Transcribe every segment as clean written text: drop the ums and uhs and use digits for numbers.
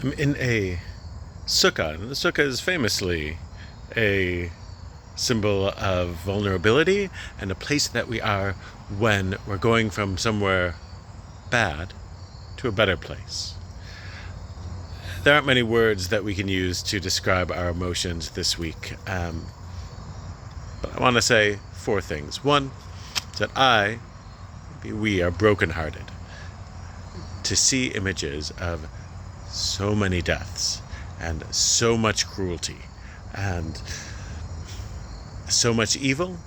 I'm in a sukkah, and the sukkah is famously a symbol of vulnerability and a place that we are when we're going from somewhere bad to a better place. There aren't many words that we can use to describe our emotions this week, but I want to say four things. One is that we are brokenhearted to see images of so many deaths and so much cruelty and so much evil.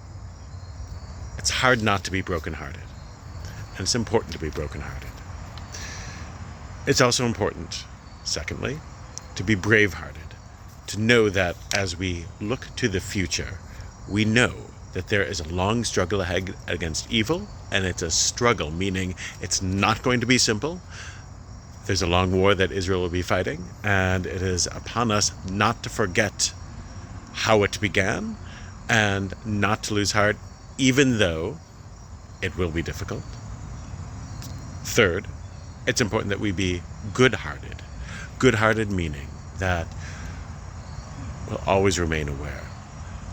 It's hard not to be brokenhearted, and it's important to be brokenhearted. It's also important, secondly, to be bravehearted, to know that as we look to the future, we know that there is a long struggle ahead against evil, and it's a struggle, meaning it's not going to be simple. There's a long war that Israel will be fighting, and it is upon us not to forget how it began and not to lose heart, even though it will be difficult. Third, it's important that we be good-hearted. Good-hearted meaning that we'll always remain aware,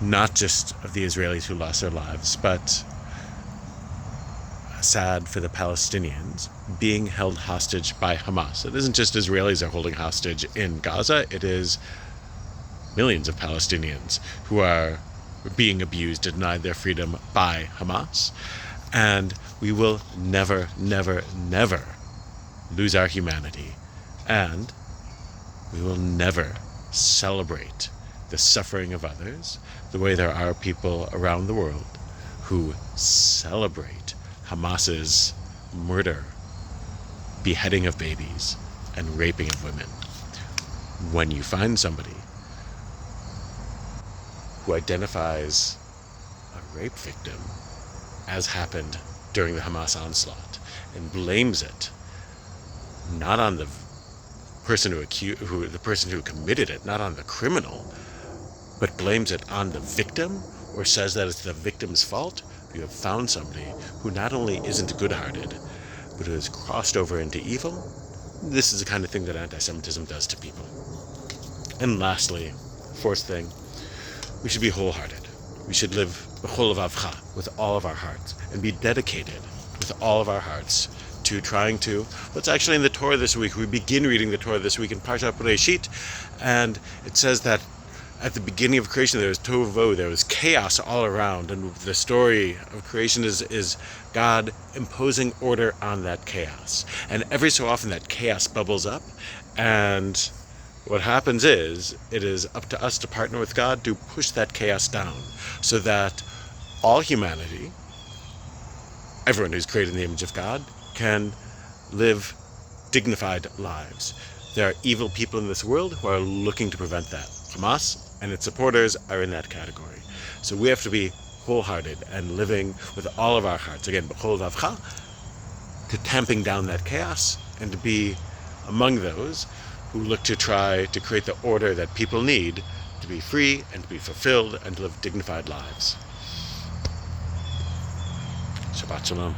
not just of the Israelis who lost their lives, but sad for the Palestinians being held hostage by Hamas. It isn't just Israelis are holding hostage in Gaza, it is millions of Palestinians who are being abused and denied their freedom by Hamas. And we will never, never, never lose our humanity. And we will never celebrate the suffering of others the way there are people around the world who celebrate Hamas's murder, beheading of babies, and raping of women. When you find somebody who identifies a rape victim as happened during the Hamas onslaught and blames it not on the person who committed it, not on the criminal, but blames it on the victim or says that it's the victim's fault, you have found somebody who not only isn't good-hearted, but who has crossed over into evil. This is the kind of thing that anti-Semitism does to people. And lastly, fourth thing, we should be wholehearted. We should live b'chol levavcha, with all of our hearts, and be dedicated with all of our hearts to trying to, what's actually in the Torah this week. We begin reading the Torah this week in Parshat Beresheet, and it says that at the beginning of creation there was tohu vavohu, there was chaos all around, and the story of creation is God imposing order on that chaos. And every so often that chaos bubbles up, and what happens is, it is up to us to partner with God to push that chaos down, so that all humanity, everyone who's created in the image of God, can live dignified lives. There are evil people in this world who are looking to prevent that. Hamas and its supporters are in that category. So we have to be wholehearted and living with all of our hearts, again, b'chol levavcha, to tamping down that chaos and to be among those who look to try to create the order that people need to be free and to be fulfilled and to live dignified lives. Shabbat Shalom.